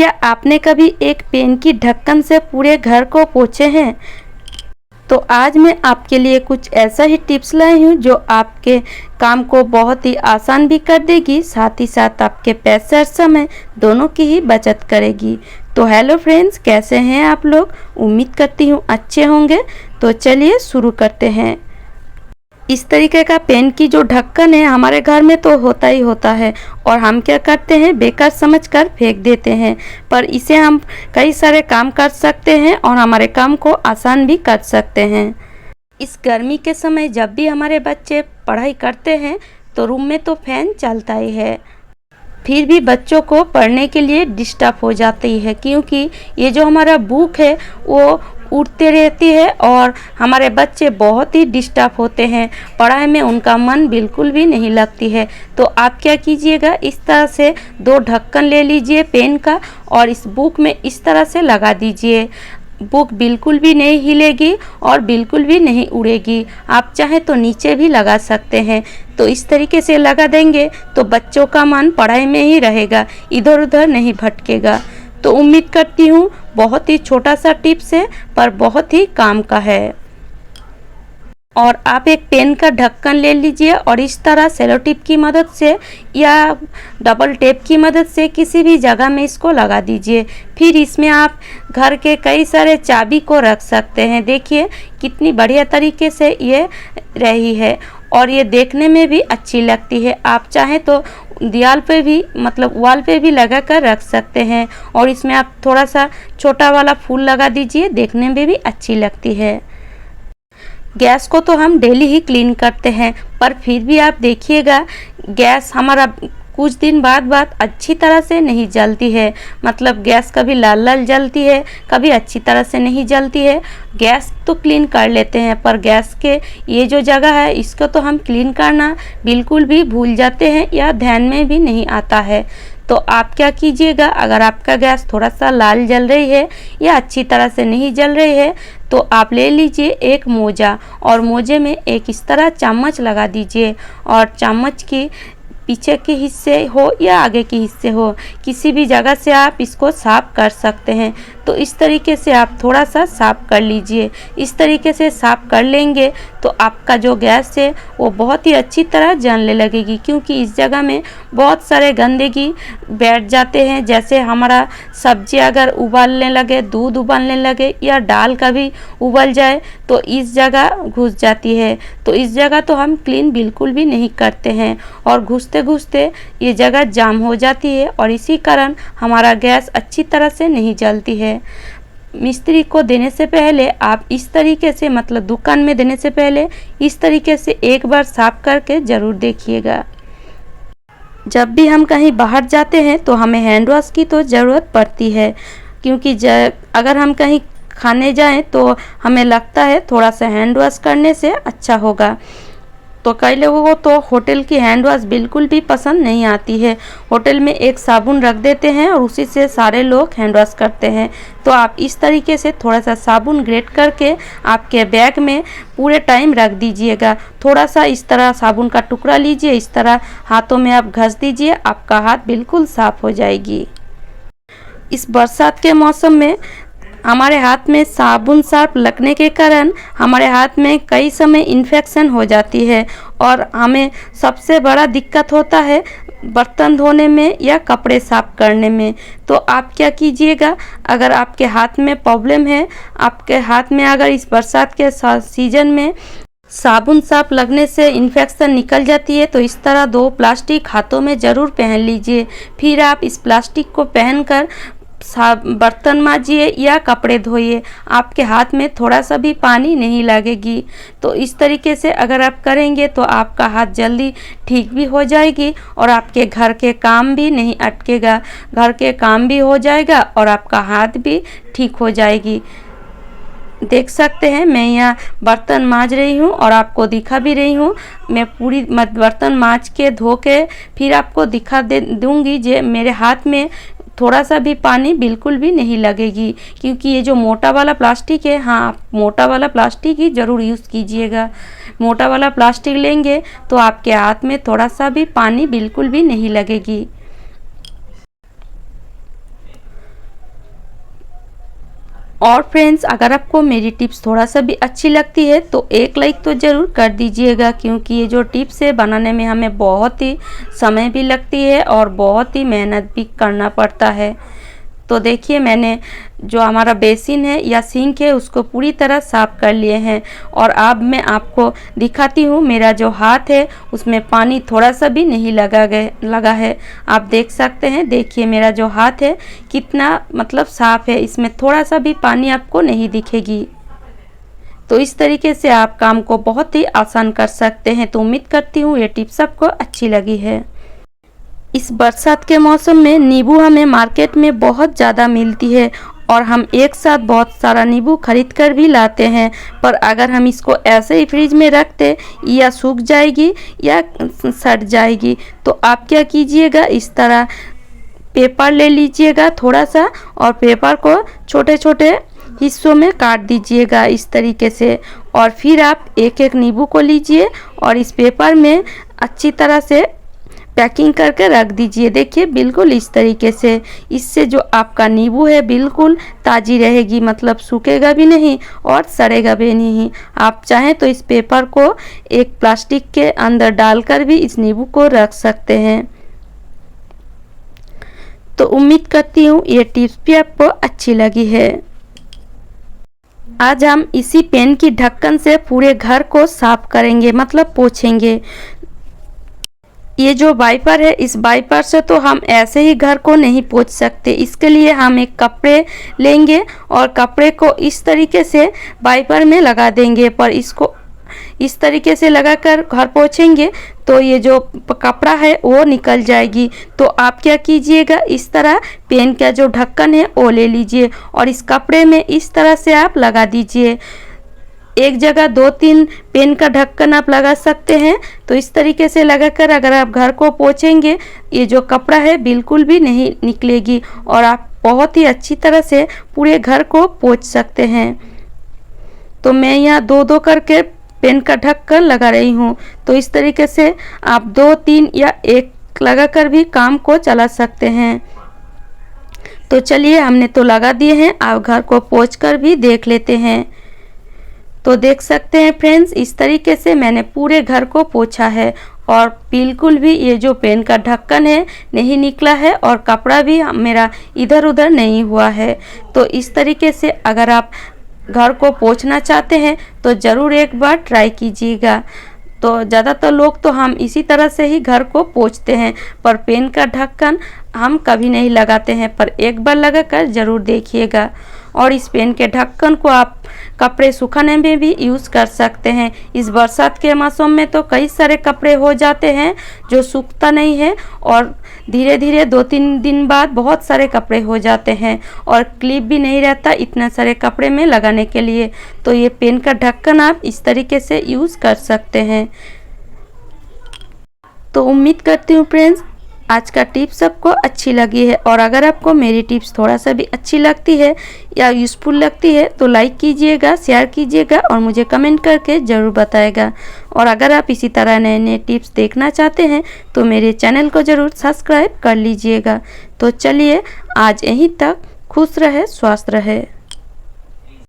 क्या आपने कभी एक पेन की ढक्कन से पूरे घर को पोंछे हैं? तो आज मैं आपके लिए कुछ ऐसा ही टिप्स लाई हूँ जो आपके काम को बहुत ही आसान भी कर देगी, साथ ही साथ आपके पैसे और समय दोनों की ही बचत करेगी। तो हेलो फ्रेंड्स, कैसे हैं आप लोग? उम्मीद करती हूँ अच्छे होंगे। तो चलिए शुरू करते हैं। इस तरीके का पेन की जो ढक्कन है हमारे घर में तो होता ही होता है, और हम क्या करते हैं, बेकार समझकर फेंक देते हैं। पर इसे हम कई सारे काम कर सकते हैं और हमारे काम को आसान भी कर सकते हैं। इस गर्मी के समय जब भी हमारे बच्चे पढ़ाई करते हैं तो रूम में तो फैन चलता ही है, फिर भी बच्चों को पढ़ने के लिए डिस्टर्ब हो जाती है, क्योंकि ये जो हमारा बुक है वो उड़ते रहती है और हमारे बच्चे बहुत ही डिस्टर्ब होते हैं। पढ़ाई में उनका मन बिल्कुल भी नहीं लगती है। तो आप क्या कीजिएगा, इस तरह से दो ढक्कन ले लीजिए पेन का और इस बुक में इस तरह से लगा दीजिए। बुक बिल्कुल भी नहीं हिलेगी और बिल्कुल भी नहीं उड़ेगी। आप चाहे तो नीचे भी लगा सकते हैं। तो इस तरीके से लगा देंगे तो बच्चों का मन पढ़ाई में ही रहेगा, इधर उधर नहीं भटकेगा। तो उम्मीद करती हूँ बहुत ही छोटा सा टिप्स है पर बहुत ही काम का है। और आप एक पेन का ढक्कन ले लीजिए और इस तरह सेलो टेप की मदद से या डबल टेप की मदद से किसी भी जगह में इसको लगा दीजिए। फिर इसमें आप घर के कई सारे चाबी को रख सकते हैं। देखिए कितनी बढ़िया तरीके से ये रही है और ये देखने में भी अच्छी लगती है। आप चाहें तो दीवार पे भी, मतलब वॉल पे भी लगा कर रख सकते हैं। और इसमें आप थोड़ा सा छोटा वाला फूल लगा दीजिए, देखने में भी अच्छी लगती है। गैस को तो हम डेली ही क्लीन करते हैं, पर फिर भी आप देखिएगा गैस हमारा कुछ दिन बाद अच्छी तरह से नहीं जलती है। मतलब गैस कभी लाल लाल जलती है, कभी अच्छी तरह से नहीं जलती है। गैस तो क्लीन कर लेते हैं पर गैस के ये जो जगह है इसको तो हम क्लीन करना बिल्कुल भी भूल जाते हैं या ध्यान में भी नहीं आता है। तो आप क्या कीजिएगा, अगर आपका गैस थोड़ा सा लाल जल रही है या अच्छी तरह से नहीं जल रही है तो आप ले लीजिए एक मोजा और मोजे में एक इस तरह चम्मच लगा दीजिए और चम्मच की पीछे के हिस्से हो या आगे के हिस्से हो, किसी भी जगह से आप इसको साफ कर सकते हैं। तो इस तरीके से आप थोड़ा सा साफ कर लीजिए। इस तरीके से साफ कर लेंगे तो आपका जो गैस है वो बहुत ही अच्छी तरह जलने लगेगी, क्योंकि इस जगह में बहुत सारे गंदगी बैठ जाते हैं। जैसे हमारा सब्जी अगर उबालने लगे, दूध उबालने लगे या दाल कभी उबल जाए तो इस जगह घुस जाती है। तो इस जगह तो हम क्लीन बिल्कुल भी नहीं करते हैं और घुसते घुसते ये जगह जाम हो जाती है और इसी कारण हमारा गैस अच्छी तरह से नहीं जलती है। मिस्त्री को देने से पहले आप इस तरीके से, मतलब दुकान में देने से पहले इस तरीके से एक बार साफ करके ज़रूर देखिएगा। जब भी हम कहीं बाहर जाते हैं तो हमें हैंड वॉश की तो ज़रूरत पड़ती है, क्योंकि अगर हम कहीं खाने जाएं तो हमें लगता है थोड़ा सा हैंड वॉश करने से अच्छा होगा। तो कई लोगों को तो होटल की हैंड वॉश बिल्कुल भी पसंद नहीं आती है। होटल में एक साबुन रख देते हैं और उसी से सारे लोग हैंड वॉश करते हैं। तो आप इस तरीके से थोड़ा सा साबुन ग्रेट करके आपके बैग में पूरे टाइम रख दीजिएगा। थोड़ा सा इस तरह साबुन का टुकड़ा लीजिए, इस तरह हाथों में आप घस दीजिए, आपका हाथ बिल्कुल साफ हो जाएगी। इस बरसात के मौसम में हमारे हाथ में साबुन सर्फ लगने के कारण हमारे हाथ में कई समय इन्फेक्शन हो जाती है और हमें सबसे बड़ा दिक्कत होता है बर्तन धोने में या कपड़े साफ करने में। तो आप क्या कीजिएगा, अगर आपके हाथ में प्रॉब्लम है, आपके हाथ में अगर इस बरसात के सीजन में साबुन साफ लगने से इन्फेक्शन निकल जाती है तो इस तरह दो प्लास्टिक हाथों में ज़रूर पहन लीजिए। फिर आप इस प्लास्टिक को पहनकर बर्तन माजिए या कपड़े धोइए, आपके हाथ में थोड़ा सा भी पानी नहीं लगेगी। तो इस तरीके से अगर आप करेंगे तो आपका हाथ जल्दी ठीक भी हो जाएगी और आपके घर के काम भी नहीं अटकेगा, घर के काम भी हो जाएगा और आपका हाथ भी ठीक हो जाएगी। देख सकते हैं मैं यहाँ बर्तन माज रही हूँ और आपको दिखा भी रही हूँ। मैं पूरी बर्तन माज के धो के फिर आपको दिखा दूँगी जे मेरे हाथ में थोड़ा सा भी पानी बिल्कुल भी नहीं लगेगी, क्योंकि ये जो मोटा वाला प्लास्टिक है, हाँ आप मोटा वाला प्लास्टिक ही ज़रूर यूज़ कीजिएगा। मोटा वाला प्लास्टिक लेंगे तो आपके हाथ में थोड़ा सा भी पानी बिल्कुल भी नहीं लगेगी। और फ्रेंड्स, अगर आपको मेरी टिप्स थोड़ा सा भी अच्छी लगती है तो एक लाइक तो ज़रूर कर दीजिएगा, क्योंकि ये जो टिप्स है बनाने में हमें बहुत ही समय भी लगती है और बहुत ही मेहनत भी करना पड़ता है। तो देखिए, मैंने जो हमारा बेसिन है या सिंक है उसको पूरी तरह साफ़ कर लिए हैं। और अब मैं आपको दिखाती हूँ, मेरा जो हाथ है उसमें पानी थोड़ा सा भी नहीं लगा है। आप देख सकते हैं, देखिए मेरा जो हाथ है कितना मतलब साफ़ है, इसमें थोड़ा सा भी पानी आपको नहीं दिखेगी। तो इस तरीके से आप काम को बहुत ही आसान कर सकते हैं। तो उम्मीद करती हूँ ये टिप्स आपको अच्छी लगी है। इस बरसात के मौसम में नींबू हमें मार्केट में बहुत ज़्यादा मिलती है और हम एक साथ बहुत सारा नींबू खरीद कर भी लाते हैं। पर अगर हम इसको ऐसे ही फ्रिज में रखते, या सूख जाएगी या सड़ जाएगी। तो आप क्या कीजिएगा, इस तरह पेपर ले लीजिएगा थोड़ा सा, और पेपर को छोटे छोटे हिस्सों में काट दीजिएगा इस तरीके से। और फिर आप एक एक नींबू को लीजिए और इस पेपर में अच्छी तरह से पैकिंग करके रख दीजिए। देखिए बिल्कुल इस तरीके से। इससे जो आपका नींबू है बिल्कुल ताज़ी रहेगी, मतलब सूखेगा भी नहीं और सड़ेगा भी नहीं। आप चाहें तो इस पेपर को एक प्लास्टिक के अंदर डालकर भी इस नींबू को रख सकते हैं। तो उम्मीद करती हूँ ये टिप्स भी आपको अच्छी लगी है। आज हम इसी पेन की ढक्कन से पूरे घर को साफ करेंगे, मतलब पोंछेंगे। ये जो वाइपर है, इस वाइपर से तो हम ऐसे ही घर को नहीं पोंछ सकते। इसके लिए हम एक कपड़े लेंगे और कपड़े को इस तरीके से वाइपर में लगा देंगे। पर इसको इस तरीके से लगाकर घर पोंछेंगे तो ये जो कपड़ा है वो निकल जाएगी। तो आप क्या कीजिएगा, इस तरह पेन का जो ढक्कन है वो ले लीजिए और इस कपड़े में इस तरह से आप लगा दीजिए। एक जगह 2-3 पेन का ढक्कन आप लगा सकते हैं। तो इस तरीके से लगाकर अगर आप घर को पोंछेंगे, ये जो कपड़ा है बिल्कुल भी नहीं निकलेगी और आप बहुत ही अच्छी तरह से पूरे घर को पोंछ सकते हैं। तो मैं यहाँ 2-2 करके पेन का ढक्कन लगा रही हूँ। तो इस तरीके से आप 2-3 या 1 लगाकर भी काम को चला सकते हैं। तो चलिए, हमने तो लगा दिए हैं, आप घर को पोंछ कर भी देख लेते हैं। तो देख सकते हैं फ्रेंड्स, इस तरीके से मैंने पूरे घर को पोंछा है और बिल्कुल भी ये जो पेन का ढक्कन है नहीं निकला है और कपड़ा भी मेरा इधर उधर नहीं हुआ है। तो इस तरीके से अगर आप घर को पोंछना चाहते हैं तो ज़रूर एक बार ट्राई कीजिएगा। तो ज़्यादातर लोग तो हम इसी तरह से ही घर को पोंछते हैं, पर पेन का ढक्कन हम कभी नहीं लगाते हैं। पर एक बार लगाकर ज़रूर देखिएगा। और इस पेन के ढक्कन को आप कपड़े सुखाने में भी यूज़ कर सकते हैं। इस बरसात के मौसम में तो कई सारे कपड़े हो जाते हैं जो सूखता नहीं है और धीरे धीरे 2-3 दिन बाद बहुत सारे कपड़े हो जाते हैं और क्लिप भी नहीं रहता इतने सारे कपड़े में लगाने के लिए। तो ये पेन का ढक्कन आप इस तरीके से यूज़ कर सकते हैं। तो उम्मीद करती हूँ फ्रेंड्स आज का टिप्स सबको अच्छी लगी है। और अगर आपको मेरी टिप्स थोड़ा सा भी अच्छी लगती है या यूज़फुल लगती है तो लाइक कीजिएगा, शेयर कीजिएगा और मुझे कमेंट करके ज़रूर बताएगा। और अगर आप इसी तरह नए नए टिप्स देखना चाहते हैं तो मेरे चैनल को ज़रूर सब्सक्राइब कर लीजिएगा। तो चलिए, आज यहीं तक। खुश रहे, स्वस्थ रहे।